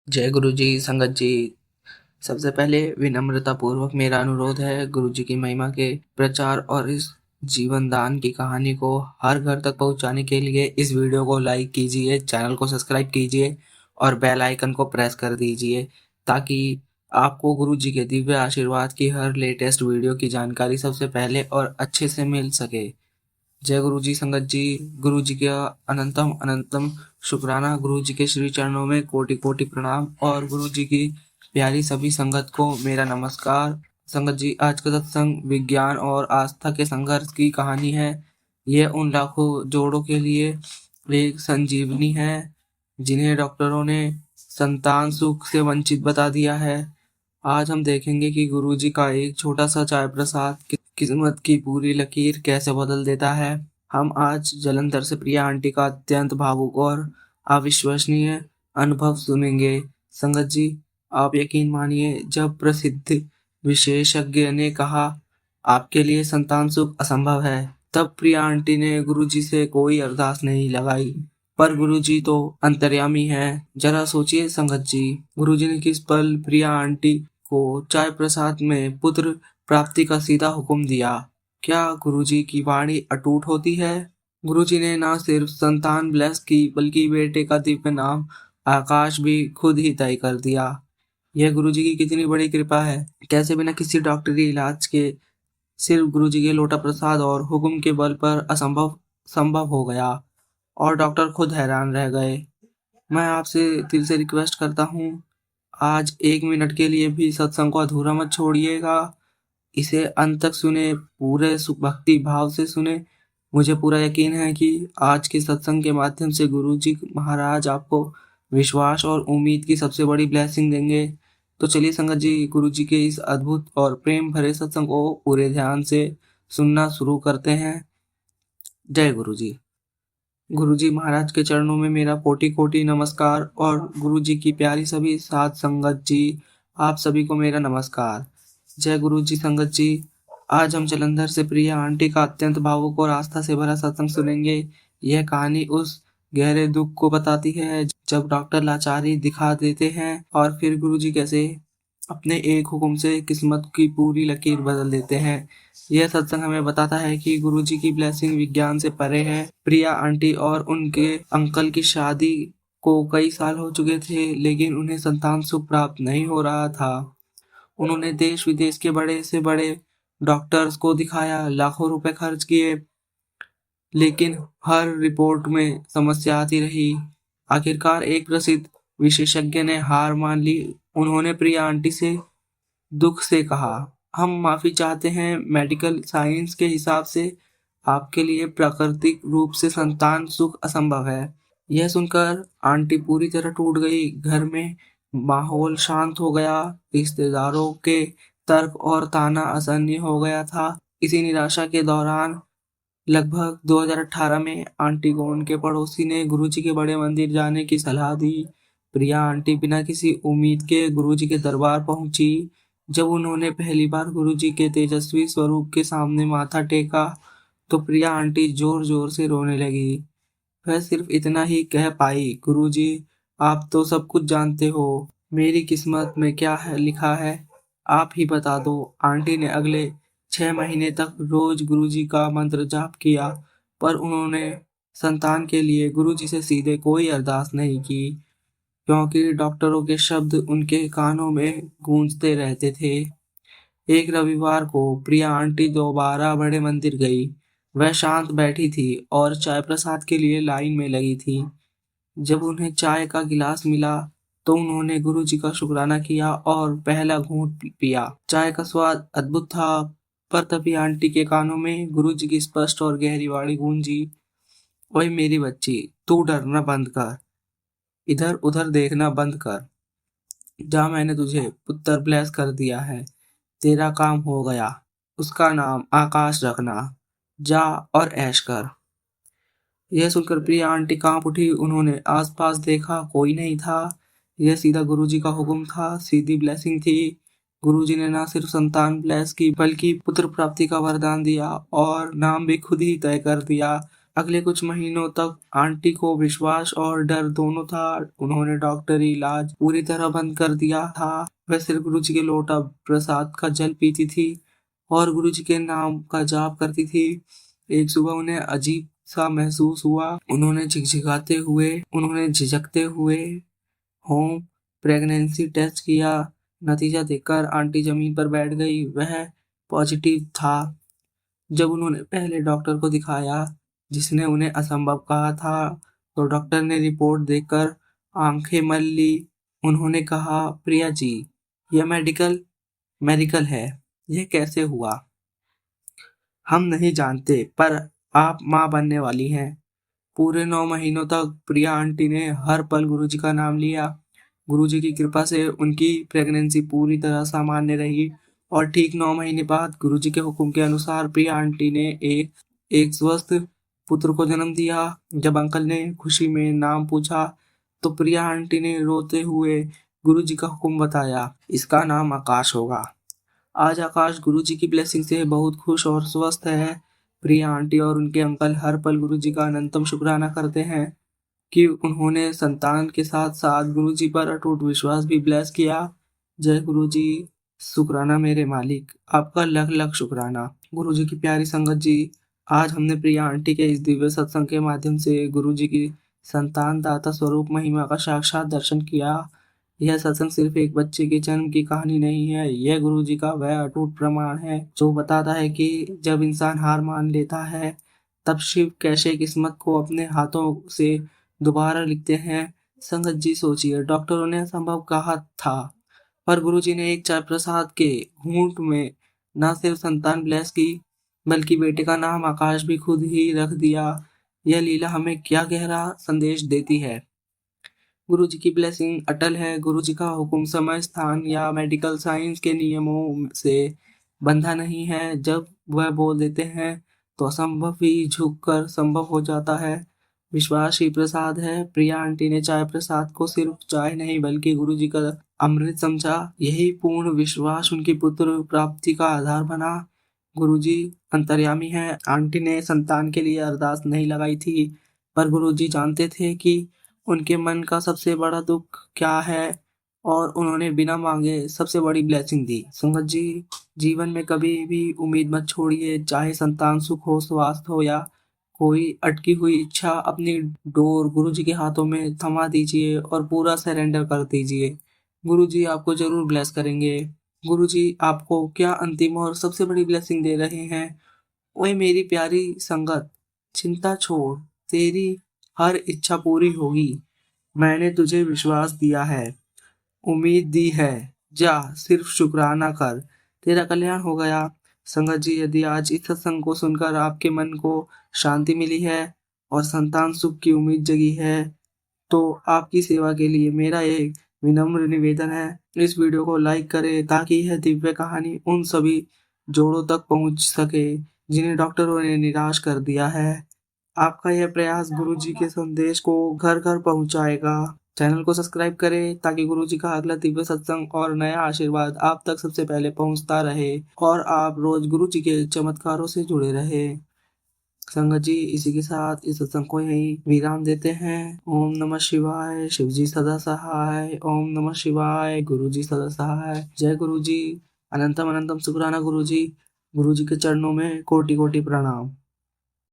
जय गुरु जी, संगत जी। सबसे पहले विनम्रता पूर्वक मेरा अनुरोध है, गुरु जी की महिमा के प्रचार और इस जीवन दान की कहानी को हर घर तक पहुंचाने के लिए इस वीडियो को लाइक कीजिए, चैनल को सब्सक्राइब कीजिए और बेल आइकन को प्रेस कर दीजिए ताकि आपको गुरु जी के दिव्य आशीर्वाद की हर लेटेस्ट वीडियो की जानकारी सबसे पहले और अच्छे से मिल सके। जय गुरु जी, संगत जी। गुरु जी का अनंतम अनंतम शुक्राना। गुरु जी के श्री चरणों में कोटि कोटि प्रणाम और गुरु जी की प्यारी सभी संगत को मेरा नमस्कार। संगत जी, आज का सत्संग विज्ञान और आस्था के संघर्ष की कहानी है। यह उन लाखों जोड़ों के लिए एक संजीवनी है जिन्हें डॉक्टरों ने संतान सुख से वंचित बता दिया है। आज हम देखेंगे कि गुरुजी का एक छोटा सा चाय प्रसाद किस्मत की पूरी लकीर कैसे बदल देता है। हम आज जलंधर से प्रिया आंटी का अत्यंत भावुक और अविश्वसनीय अनुभव सुनेंगे। संगत जी, आप यकीन मानिए, जब प्रसिद्ध विशेषज्ञ ने कहा आपके लिए संतान सुख असंभव है, तब प्रिया आंटी ने गुरुजी से कोई अरदास नहीं लगाई। पर गुरुजी तो अंतर्यामी है। जरा सोचिए संगत जी, गुरुजी ने किस पल प्रिया आंटी को चाय प्रसाद में पुत्र प्राप्ति का सीधा हुक्म दिया। क्या गुरुजी की वाणी अटूट होती है? गुरुजी ने न सिर्फ संतान ब्लेस की बल्कि बेटे का दिव्य नाम आकाश भी खुद ही तय कर दिया। यह गुरुजी की कितनी बड़ी कृपा है। कैसे बिना किसी डॉक्टरी इलाज के सिर्फ गुरुजी के लोटा प्रसाद और हुक्म के बल पर असंभव संभव हो गया और डॉक्टर खुद हैरान रह गए। मैं आपसे दिल से रिक्वेस्ट करता हूँ, आज 1 मिनट के लिए भी सत्संग को अधूरा मत छोड़िएगा। इसे अंत तक सुने, पूरे भक्ति भाव से सुने। मुझे पूरा यकीन है कि आज के सत्संग के माध्यम से गुरु जी महाराज आपको विश्वास और उम्मीद की सबसे बड़ी ब्लेसिंग देंगे। तो चलिए संगत जी, गुरु जी के इस अद्भुत और प्रेम भरे सत्संग को पूरे ध्यान से सुनना शुरू करते हैं। जय गुरु जी। गुरुजी महाराज के चरणों में मेरा कोटि कोटि नमस्कार और गुरुजी की प्यारी सभी साध संगत जी, आप सभी को मेरा नमस्कार। जय गुरुजी। संगत जी, आज हम जलंधर से प्रिया आंटी का अत्यंत भावुक और आस्था से भरा सत्संग सुनेंगे। यह कहानी उस गहरे दुख को बताती है जब डॉक्टर लाचारी दिखा देते हैं और फिर गुरुजी कैसे अपने एक हुक्म से किस्मत की पूरी लकीर बदल देते हैं। यह सत्संग हमें बताता है कि गुरुजी की ब्लेसिंग विज्ञान से परे है। प्रिया आंटी और उनके अंकल की शादी को कई साल हो चुके थे, लेकिन उन्हें संतान सुख प्राप्त नहीं हो रहा था। उन्होंने देश विदेश के बड़े से बड़े डॉक्टर्स को दिखाया, लाखों रुपए खर्च किए, लेकिन हर रिपोर्ट में समस्या आती रही। आखिरकार एक प्रसिद्ध विशेषज्ञ ने हार मान ली। उन्होंने प्रिया आंटी से दुख से कहा, हम माफी चाहते हैं, मेडिकल साइंस के हिसाब से आपके लिए प्राकृतिक रूप से संतान सुख असंभव है। यह सुनकर आंटी पूरी तरह टूट गई। घर में माहौल शांत हो गया। रिश्तेदारों के तर्क और ताना असहनीय हो गया था। इसी निराशा के दौरान लगभग 2018 में आंटी को उनके पड़ोसी ने गुरुजी के बड़े मंदिर जाने की सलाह दी। प्रिया आंटी बिना किसी उम्मीद के गुरुजी के दरबार पहुंची। जब उन्होंने पहली बार गुरुजी के तेजस्वी स्वरूप के सामने माथा टेका तो प्रिया आंटी जोर जोर से रोने लगी। वह सिर्फ इतना ही कह पाई, गुरुजी आप तो सब कुछ जानते हो, मेरी किस्मत में क्या है लिखा है आप ही बता दो। आंटी ने अगले 6 महीने तक रोज गुरुजी का मंत्र जाप किया, पर उन्होंने संतान के लिए गुरुजी से सीधे कोई अरदास नहीं की, क्योंकि डॉक्टरों के शब्द उनके कानों में गूंजते रहते थे। एक रविवार को प्रिया आंटी दोबारा बड़े मंदिर गई। वह शांत बैठी थी और चाय प्रसाद के लिए लाइन में लगी थी। जब उन्हें चाय का गिलास मिला तो उन्होंने गुरुजी का शुक्राना किया और पहला घूंट पिया। चाय का स्वाद अद्भुत था, पर तभी आंटी के कानों में गुरुजी की स्पष्ट और गहरी वाणी गूंजी, ओए मेरी बच्ची, तू डरना बंद कर, इधर उधर देखना बंद कर, जा, मैंने तुझे पुत्र ब्लेस कर दिया है, तेरा काम हो गया, उसका नाम आकाश रखना, जा और ऐश कर। यह सुनकर प्रिया आंटी कांप उठी। उन्होंने आसपास देखा, कोई नहीं था। यह सीधा गुरुजी का हुक्म था, सीधी ब्लेसिंग थी। गुरुजी ने ना सिर्फ संतान ब्लेस की बल्कि पुत्र प्राप्ति का वरदान दिया और नाम भी खुद ही तय कर दिया, अगले कुछ महीनों तक आंटी को विश्वास और डर दोनों था। उन्होंने डॉक्टरी इलाज पूरी तरह बंद कर दिया था। वह सिर्फ गुरुजी के लोटा प्रसाद का जल पीती थी और गुरुजी के नाम का जाप करती थी। एक सुबह उन्हें अजीब सा महसूस हुआ। उन्होंने झिझकते हुए होम प्रेगनेंसी टेस्ट किया। नतीजा देखकर आंटी जमीन पर बैठ गई। वह पॉजिटिव था। जब उन्होंने पहले डॉक्टर को दिखाया जिसने उन्हें असंभव कहा था, तो डॉक्टर ने रिपोर्ट देखकर आंखें मल ली। उन्होंने कहा, प्रिया जी, यह मेडिकल है। यह कैसे हुआ हम नहीं जानते, पर आप माँ बनने वाली हैं। पूरे 9 महीनों तक प्रिया आंटी ने हर पल गुरुजी का नाम लिया। गुरुजी की कृपा से उनकी प्रेगनेंसी पूरी तरह सामान्य रही और ठीक 9 महीने बाद गुरुजी के हुक्म के अनुसार प्रिया आंटी ने एक स्वस्थ पुत्र को जन्म दिया। जब अंकल ने खुशी में नाम पूछा, तो प्रिया आंटी ने रोते हुए गुरुजी का हुक्म बताया, इसका नाम आकाश होगा। आज आकाश गुरुजी की ब्लेसिंग से बहुत खुश और स्वस्थ है। प्रिया आंटी और उनके अंकल हर पल गुरुजी का अनंतम शुक्राना करते हैं कि उन्होंने संतान के साथ साथ गुरुजी पर अटूट विश्वास भी ब्लेस किया। जय गुरुजी, शुक्राना मेरे मालिक, आपका लख लख शुक्राना। गुरुजी की प्यारी संगत जी, आज हमने प्रिया आंटी के इस दिव्य सत्संग के माध्यम से गुरुजी की संतान दाता स्वरूप महिमा का साक्षात दर्शन किया। यह सत्संग सिर्फ एक बच्चे के जन्म की कहानी नहीं है, यह गुरुजी का वह अटूट प्रमाण है जो बताता है कि जब इंसान हार मान लेता है, तब शिव कैसे किस्मत को अपने हाथों से दोबारा लिखते हैं। संगत जी सोचिए, डॉक्टरों ने असंभव कहा था, पर गुरुजी ने एक चाय प्रसाद के घूंट में न सिर्फ संतान ब्लेस की, बल्कि बेटे का नाम आकाश भी खुद ही रख दिया। यह लीला हमें क्या गहरा संदेश देती है। गुरुजी की ब्लेसिंग अटल है। गुरुजी का हुक्म समय, स्थान या मेडिकल साइंस के नियमों से बंधा नहीं है। जब वह बोल देते हैं, तो असंभव भी झुककर संभव हो जाता है। विश्वास ही प्रसाद है। प्रिया आंटी ने चाय प्रसाद को सिर्फ चाय नहीं, बल्कि गुरुजी का अमृत समझा। यही पूर्ण विश्वास उनकी पुत्र प्राप्ति का आधार बना। गुरुजी अंतर्यामी है। आंटी ने संतान के लिए अरदास नहीं लगाई थी, पर गुरुजी जानते थे कि उनके मन का सबसे बड़ा दुख क्या है, और उन्होंने बिना मांगे सबसे बड़ी ब्लेसिंग दी। संगत जी, जीवन में कभी भी उम्मीद मत छोड़िए। चाहे संतान सुख हो, स्वास्थ्य हो या कोई अटकी हुई इच्छा, अपनी डोर गुरुजी के हाथों में थमा दीजिए और पूरा सरेंडर कर दीजिए। गुरुजी आपको जरूर ब्लेस करेंगे। गुरुजी आपको क्या अंतिम और सबसे बड़ी ब्लेसिंग दे रहे हैं। ओए मेरी प्यारी संगत, चिंता छोड़, तेरी हर इच्छा पूरी होगी। मैंने तुझे विश्वास दिया है, उम्मीद दी है। जा सिर्फ शुक्राना कर, तेरा कल्याण हो गया। संगत जी, यदि आज इस सत्संग को सुनकर आपके मन को शांति मिली है और संतान सुख की उम्मीद जगी है, तो आपकी सेवा के लिए मेरा एक विनम्र निवेदन है, इस वीडियो को लाइक करें ताकि यह दिव्य कहानी उन सभी जोड़ों तक पहुंच सके जिन्हें डॉक्टरों ने निराश कर दिया है। आपका यह प्रयास गुरुजी के संदेश को घर घर पहुंचाएगा। चैनल को सब्सक्राइब करें ताकि गुरुजी का अगला दिव्य सत्संग और नया आशीर्वाद आप तक सबसे पहले पहुंचता रहे और आप रोज गुरुजी के चमत्कारों से जुड़े रहे। संगत जी, इसी के साथ इस सत्संग को यहीं विराम देते हैं। ओम नमः शिवाय। शिवजी सदा सहाय। ओम नमः शिवाय। गुरुजी सदा सहाय। जय गुरुजी। अनंतम अनंतम शुक्राना गुरुजी। गुरुजी के चरणों में कोटि कोटि प्रणाम।